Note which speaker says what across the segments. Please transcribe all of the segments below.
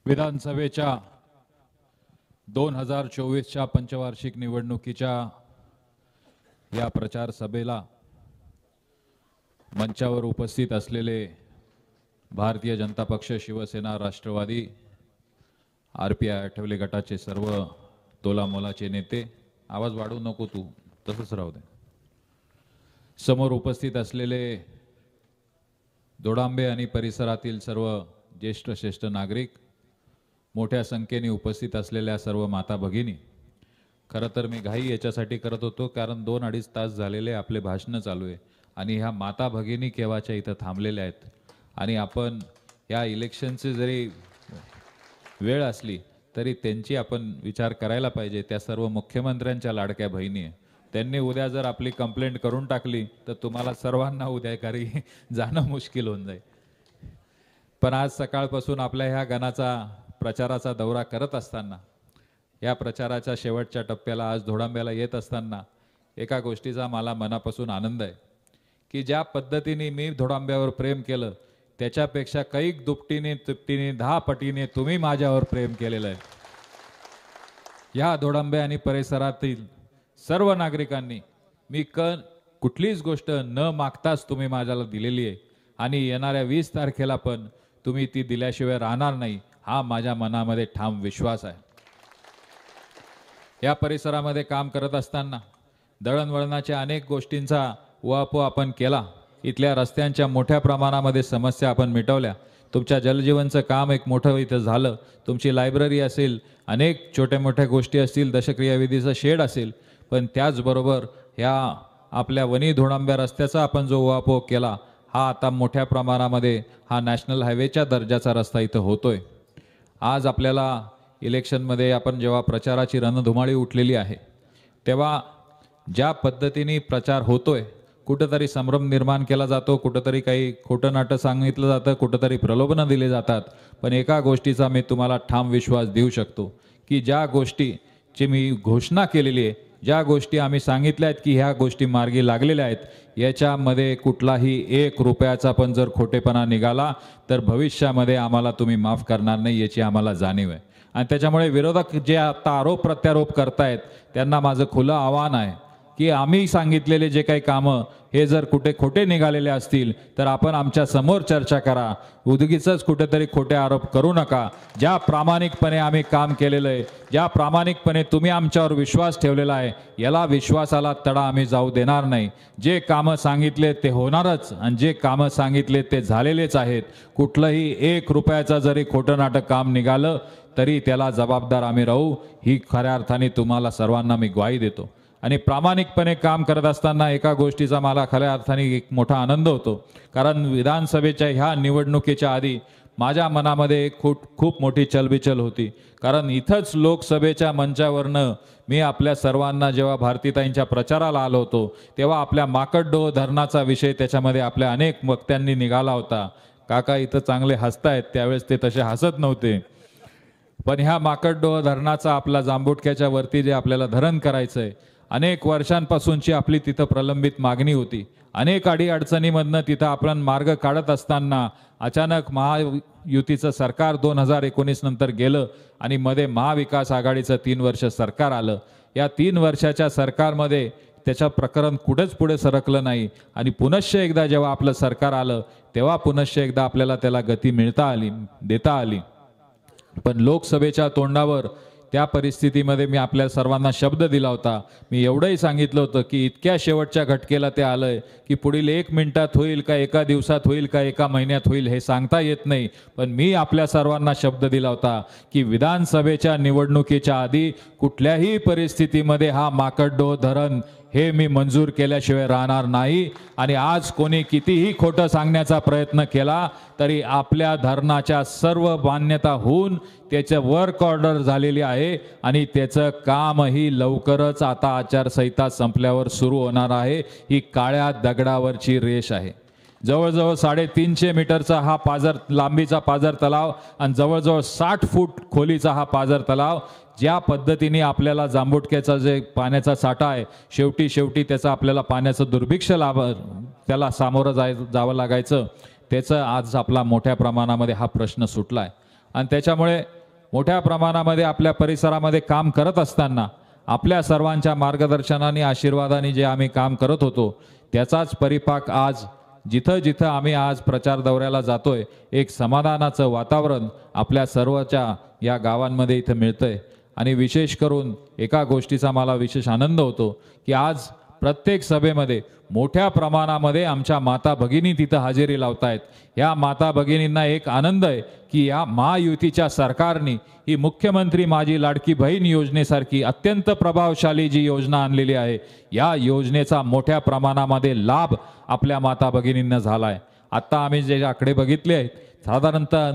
Speaker 1: विधानसभेच्या 2024च्या पंचवार्षिक निवडणुकीच्या या प्रचार सभेला मंचावर उपस्थित असलेले भारतीय जनता पक्ष, शिवसेना, राष्ट्रवादी, आरपीआय आठवले गटाचे सर्व तोलामोलाचे नेते, आवाज वाढवू नको तू, तसंच राहू दे. समोर उपस्थित असलेले दोडांबे आणि परिसरातील सर्व ज्येष्ठ नागरिक, मोठ्या संख्येने उपस्थित असलेल्या सर्व माता भगिनी. खरं तर मी घाई याच्यासाठी करत होतो कारण 2-2.5 तास झालेले आपले भाषण चालू आहे आणि ह्या माता भगिनी केव्हाच्या इथं थांबलेल्या आहेत आणि आपण या इलेक्शनचे जरी वेळ असली तरी त्यांची आपण विचार करायला पाहिजे. त्या सर्व मुख्यमंत्र्यांच्या लाडक्या बहिणी आहे. त्यांनी उद्या जर आपली कंप्लेंट करून टाकली तर तुम्हाला सर्वांना उद्या घरी जाणं मुश्किल होऊन जाईल. पण आज सकाळपासून आपल्या ह्या गणाचा प्रचाराचा दौरा करत असताना, या प्रचाराच्या शेवटच्या टप्प्याला आज धोडांब्याला येत असताना एका गोष्टीचा मला मनापासून आनंद आहे की ज्या पद्धतीने मी धोडांब्यावर प्रेम केलं त्याच्यापेक्षा कैक दुपटीने तिपटीने 10 पटीने तुम्ही माझ्यावर प्रेम केलेलं आहे. या धोडांबे आणि परिसरातील सर्व नागरिकांनी मी कुठलीच गोष्ट न मागताच तुम्ही माझ्याला दिलेली आहे आणि येणाऱ्या 20 तारखेला पण तुम्ही ती दिल्याशिवाय राहणार नाही, हा माझ्या मनामध्ये ठाम विश्वास आहे. या परिसरामध्ये काम करत असताना दळणवळणाच्या अनेक गोष्टींचा उहापोह आपण केला. इथल्या रस्त्यांच्या मोठ्या प्रमाणामध्ये समस्या आपण मिटवल्या. तुमच्या जलजीवनचं काम एक मोठं इथं झालं. तुमची लायब्ररी असेल, अनेक छोट्या मोठ्या गोष्टी असतील, दशक्रियाविधीचं शेड असेल, पण त्याचबरोबर ह्या आपल्या वणी धोडांब्या रस्त्याचा आपण जो उहापोह केला हा आता मोठ्या प्रमाणामध्ये हा नॅशनल हायवेच्या दर्जाचा रस्ता इथं होतोय. आज आपल्याला इलेक्शनमध्ये आपण जेव्हा प्रचाराची रणधुमाळी उठलेली आहे तेव्हा ज्या पद्धतीने प्रचार होतोय, कुठंतरी संभ्रम निर्माण केला जातो, कुठंतरी काही खोटं नाटं सांगितलं जातं, कुठंतरी प्रलोभनं दिले जातात. पण एका गोष्टीचा मी तुम्हाला ठाम विश्वास देऊ शकतो की ज्या गोष्टीची मी घोषणा केलेली आहे, ज्या गोष्टी आम्ही सांगितल्या आहेत की ह्या गोष्टी मार्गी लागलेल्या आहेत, याच्यामध्ये कुठलाही 1 रुपयाचा पण जर खोटेपणा निघाला तर भविष्यामध्ये आम्हाला तुम्ही माफ करणार नाही याची आम्हाला जाणीव आहे. आणि त्याच्यामुळे विरोधक जे आता आरोप प्रत्यारोप करतायत त्यांना माझं खुलं आव्हान आहे की आम्ही सांगितलेले जे काही कामं हे जर कुठे खोटे निघालेले असतील तर आपण आमच्या समोर चर्चा करा. उगीचच कुठेतरी खोटे आरोप करू नका. ज्या प्रामाणिकपणे आम्ही काम केलेलं आहे, ज्या प्रामाणिकपणे तुम्ही आमच्यावर विश्वास ठेवलेला आहे, याला विश्वासाला तडा आम्ही जाऊ देणार नाही. जे कामं सांगितले ते होणारच आणि जे कामं सांगितले ते झालेलेच आहेत. कुठलंही 1 रुपयाचा जरी खोटं नाटक काम निघालं तरी त्याला जबाबदार आम्ही राहू, ही खऱ्या अर्थाने तुम्हाला सर्वांना मी ग्वाही देतो. आणि प्रामाणिकपणे काम करत असताना एका गोष्टीचा मला खऱ्या अर्थाने एक मोठा आनंद होतो कारण विधानसभेच्या ह्या निवडणुकीच्या आधी माझ्या मनामध्ये खूप मोठी चलबिचल होती. कारण इथंच लोकसभेच्या मंचावरनं मी आपल्या सर्वांना जेव्हा भारतीताईंच्या प्रचाराला आलो होतो तेव्हा आपल्या माकडडोह धरणाचा विषय त्याच्यामध्ये आपल्या अनेक वक्त्यांनी निघाला होता. काका इथं चांगले हसतायत, त्यावेळेस ते तसे हसत नव्हते. पण ह्या माकडडोह धरणाचा आपला जांबुटक्याच्या वरती जे आपल्याला धरण करायचं आहे, अनेक वर्षांपासूनची आपली तिथं प्रलंबित मागणी होती. अनेक अडीअडचणीमधनं तिथं आपण मार्ग काढत असताना अचानक महायुतीचं सरकार 2019 नंतर गेलं आणि मध्ये महाविकास आघाडीचं 3 वर्ष सरकार आलं. या 3 वर्षाच्या सरकारमध्ये त्याचं प्रकरण कुठंच पुढे सरकलं नाही आणि पुनश्च एकदा जेव्हा आपलं सरकार आलं तेव्हा पुनश्च एकदा आपल्याला त्याला गती देता आली. पण लोकसभेच्या तोंडावर त्या परिस्थितीमध्ये मी आपल्या सर्वांना शब्द दिला होता. मी एवढंही सांगितलं होतं की इतक्या शेवटच्या घटकेला ते आलंय की पुढील 1 मिनिटात होईल का, एका दिवसात होईल का, एका महिन्यात होईल हे सांगता येत नाही. पण मी आपल्या सर्वांना शब्द दिला होता की विधानसभेच्या निवडणुकीच्या आधी कुठल्याही परिस्थितीमध्ये हा माकडडोह धरण हे मी मंजूर केल्याशिवाय राहणार नाही. आणि आज कोणी कितीही खोटं सांगण्याचा प्रयत्न केला तरी आपल्या धरणाच्या सर्व मान्यता होऊन त्याचं वर्क ऑर्डर झालेली आहे आणि त्याचं कामही लवकरच आता आचारसंहिता संपल्यावर सुरू होणार आहे. ही काळ्या दगडावरची रेष आहे. जवळजवळ 350 मीटरचा हा लांबीचा पाझर तलाव आणि जवळजवळ 60 फूट खोलीचा हा पाझर तलाव ज्या पद्धतीने आपल्याला जांबुटक्याचा जे पाण्याचा साठा आहे शेवटी त्याचा आपल्याला पाण्याचं दुर्भिक्ष त्याला सामोरं जावं लागायचं, त्याचं आज आपला मोठ्या प्रमाणामध्ये हा प्रश्न सुटला आहे. आणि त्याच्यामुळे मोठ्या प्रमाणामध्ये आपल्या परिसरामध्ये काम करत असताना आपल्या सर्वांच्या मार्गदर्शनाने आशीर्वादाने जे आम्ही काम करत होतो त्याचाच परिपाक आज जिथं जिथं आम्ही आज प्रचार दौऱ्याला जातोय एक समाधानाचं वातावरण आपल्या सर्वच्या या गावांमध्ये इथं मिळतंय। आणि विशेष करून एका गोष्टीचा मला विशेष आनंद होतो की आज प्रत्येक सभेमध्ये मोठ्या प्रमाणामध्ये आमच्या माता भगिनी तिथं हजेरी लावतायत। या माता भगिनींना एक आनंद आहे की या महायुतीच्या सरकारने ही मुख्यमंत्री माझी लाडकी बहीण योजनेसारखी अत्यंत प्रभावशाली जी योजना आणलेली आहे या योजनेचा मोठ्या प्रमाणामध्ये लाभ आपल्या माता भगिनींना झाला आहे। आत्ता आम्ही जे आकडे बघितले आहेत साधारणतः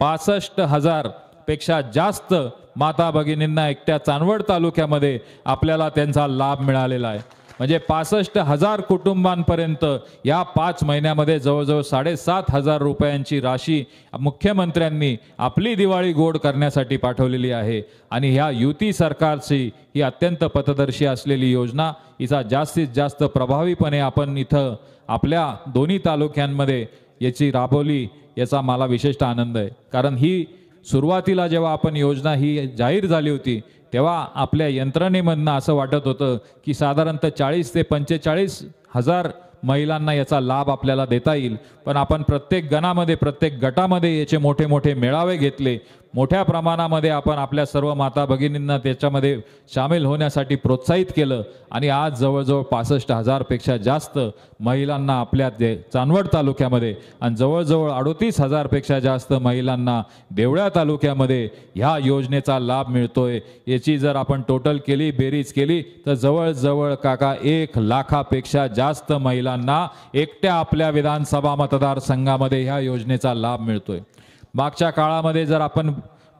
Speaker 1: 65,000 पेक्षा जास्त माता भगिनींना एकट्या चांदवड तालुक्यामध्ये आपल्याला त्यांचा लाभ मिळालेला आहे। म्हणजे 65,000 कुटुंबांपर्यंत या 5 महिन्यामध्ये जवळजवळ 7,500 रुपयांची राशी मुख्यमंत्र्यांनी आपली दिवाळी गोड करण्यासाठी पाठवलेली आहे। आणि ह्या युती सरकारची ही अत्यंत पथदर्शी असलेली योजना हिचा जास्तीत जास्त प्रभावीपणे आपण इथं आपल्या दोन्ही तालुक्यांमध्ये याची राबवली याचा मला विशेष आनंद आहे। कारण ही सुरुवातीला जेव्हा आपण योजना ही जाहीर झाली होती तेव्हा आपल्या यंत्रणेमधनं असं वाटत होतं की साधारणतः 40 ते 45,000 महिलांना याचा लाभ आपल्याला देता येईल। पण आपण प्रत्येक गणामध्ये प्रत्येक गटामध्ये याचे मोठे मोठे मेळावे घेतले, मोठ्या प्रमाणामध्ये आपण आपल्या सर्व माता भगिनींना त्याच्यामध्ये सामील होण्यासाठी प्रोत्साहित केलं आणि आज जवळजवळ 65,000 पेक्षा जास्त महिलांना आपल्या चांदवड तालुक्यामध्ये आणि जवळजवळ 38,000 पेक्षा जास्त महिलांना देवळा तालुक्यामध्ये ह्या योजनेचा लाभ मिळतोय। याची जर आपण टोटल केली बेरीज केली तर जवळजवळ काका 1 लाखापेक्षा जास्त महिलांना एकट्या आपल्या विधानसभा मतदारसंघामध्ये ह्या योजनेचा लाभ मिळतोय। मागच्या काळामध्ये जर आपण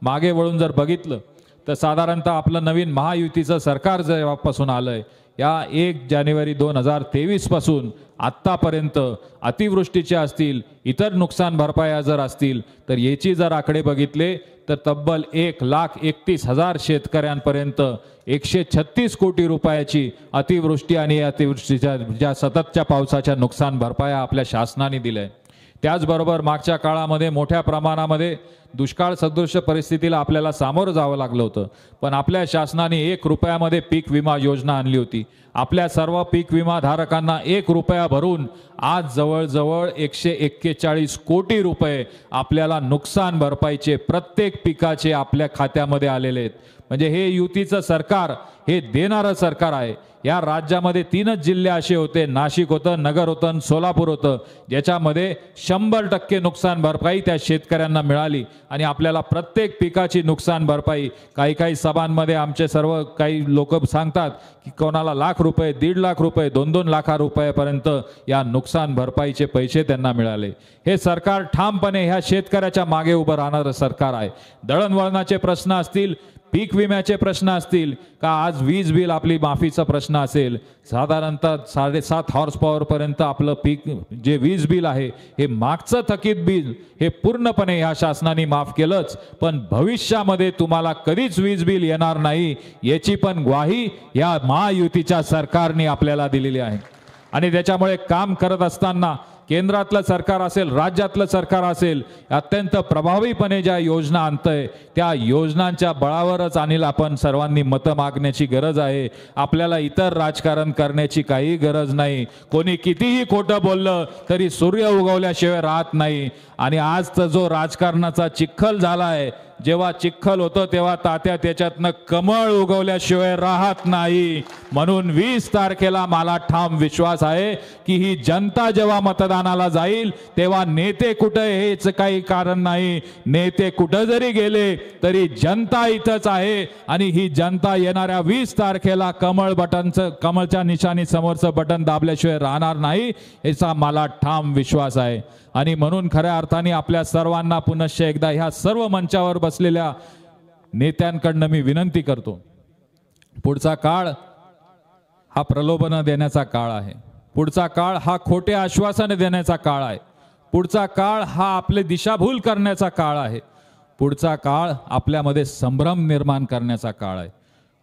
Speaker 1: मागे वळून जर बघितलं तर साधारणतः आपलं नवीन महायुतीचं सरकार जेव्हापासून आलंय या 1 जानेवारी 2023 पासून आत्तापर्यंत अतिवृष्टीचे असतील इतर नुकसान भरपाया जर असतील तर याची जर आकडे बघितले तर तब्बल 1,31,000 शेतकऱ्यांपर्यंत 136 कोटी रुपयाची अतिवृष्टी आणि अतिवृष्टीच्या ज्या सततच्या पावसाच्या नुकसान भरपाया आपल्या शासनाने दिल्या आहे। त्याचबरोबर मागच्या काळामध्ये मोठ्या प्रमाणामध्ये दुष्काळ सदृश परिस्थितीला आपल्याला सामोरं जावं लागलं होतं, पण आपल्या शासनाने 1 रुपयामध्ये पीक विमा योजना आणली होती। आपल्या सर्व पीक विमा धारकांना 1 रुपया भरून आज जवळजवळ 141 कोटी रुपये आपल्याला नुकसान भरपाईचे प्रत्येक पिकाचे आपल्या खात्यामध्ये आलेले आहेत। म्हणजे हे युतीचं सरकार हे देणारं सरकार आहे। या राज्यामध्ये 3च जिल्हे असे होते, नाशिक होतं, नगर होतं आणि सोलापूर होतं, ज्याच्यामध्ये 100% नुकसान भरपाई त्या शेतकऱ्यांना मिळाली आणि आपल्याला प्रत्येक पिकाची नुकसान भरपाई काही सभांमध्ये आमचे सर्व काही लोक सांगतात की कोणाला लाख रुपये, 1.5 लाख रुपये, 2-2 लाख रुपयापर्यंत या नुकसान भरपाईचे पैसे त्यांना मिळाले। हे सरकार ठामपणे ह्या शेतकऱ्याच्या मागे उभं राहणारं सरकार आहे। दळणवळणाचे प्रश्न असतील, पीक विम्याचे प्रश्न असतील का आज वीज बिल आपली माफीचा प्रश्न असेल, साधारणतः 7.5 हॉर्स पॉवर पर्यंत आपलं पीक जे वीज बिल आहे हे मागचं थकीत बिल हे पूर्णपणे ह्या शासनाने माफ केलंच, पण भविष्यामध्ये तुम्हाला कधीच वीज बिल येणार नाही याची पण ग्वाही या महायुतीच्या सरकारने आपल्याला दिलेली आहे। आणि त्याच्यामुळे काम करत असताना केंद्रातलं सरकार असेल, राज्यातलं सरकार असेल, अत्यंत प्रभावीपणे ज्या योजना आणतंय त्या योजनांच्या बळावरच आणि आपण सर्वांनी मतं मागण्याची गरज आहे। आपल्याला इतर राजकारण करण्याची काही गरज नाही। कोणी कितीही खोटं बोललं तरी सूर्य उगवल्याशिवाय राहत नाही। आणि आजचा जो राजकारणाचा चिखल झालाय, जेव्हा चिखल होतं तेव्हा तात्या त्याच्यातनं कमळ उगवल्याशिवाय राहत नाही। म्हणून 20 तारखेला मला ठाम विश्वास आहे की ही जनता जेव्हा मतदानाला जाईल तेव्हा नेते कुठे हेच काही कारण नाही, नेते कुठे जरी गेले तरी जनता इथंच आहे आणि ही जनता येणाऱ्या 20 तारखेला कमळच्या निशाणी समोरचं बटन दाबल्याशिवाय राहणार नाही याचा मला ठाम विश्वास आहे। आणि म्हणून खऱ्या अर्थाने आपल्या सर्वांना पुनश्च एकदा ह्या सर्व मंचावर बसलेल्या नेत्यांकडनं मी विनंती करतो, पुढचा काळ हा प्रलोभन देण्याचा काळ आहे, पुढचा काळ हा खोटे आश्वासन देण्याचा काळ आहे, पुढचा काळ हा आपले दिशाभूल करण्याचा काळ आहे, पुढचा काळ आपल्यामध्ये संभ्रम निर्माण करण्याचा काळ आहे।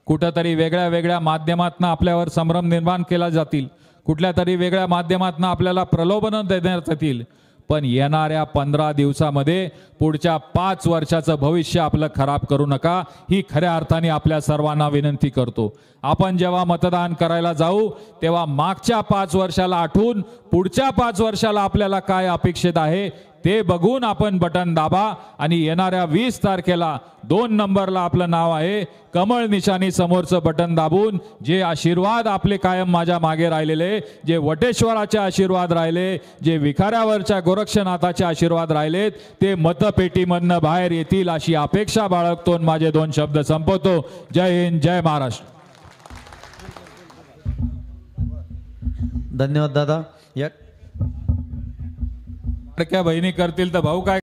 Speaker 1: कुठेतरी वेगळ्या वेगळ्या माध्यमातून आपल्यावर संभ्रम निर्माण केला जातील, कुठल्या तरी वेगळ्या माध्यमातून आपल्याला प्रलोभन देण्यात येतील, पण येणाऱ्या 15 दिवसामध्ये पुढच्या 5 वर्षाचं भविष्य आपलं खराब करू नका, ही खऱ्या अर्थाने आपल्या सर्वांना विनंती करतो. आपण जेव्हा मतदान करायला जाऊ तेव्हा मागच्या 5 वर्षाला आठवून पुढच्या 5 वर्षाला आपल्याला काय अपेक्षित आहे ते बघून आपण बटन दाबा आणि येणाऱ्या 20 तारखेला 2 नंबरला आपलं नाव आहे, कमळ निशाणी समोरचं बटन दाबून जे आशीर्वाद आपले कायम माझ्या मागे राहिलेले, जे वटेश्वराचे आशीर्वाद राहिले, जे विखाऱ्यावरच्या गोरक्षनाथाचे आशीर्वाद राहिलेत, ते मतपेटीमधनं बाहेर येतील अशी अपेक्षा बाळगतो. माझे 2 शब्द संपवतो. जय हिंद, जय महाराष्ट्र.
Speaker 2: धन्यवाद दादा. या
Speaker 1: लाडक्या बहिणी करतील तर भाऊ काय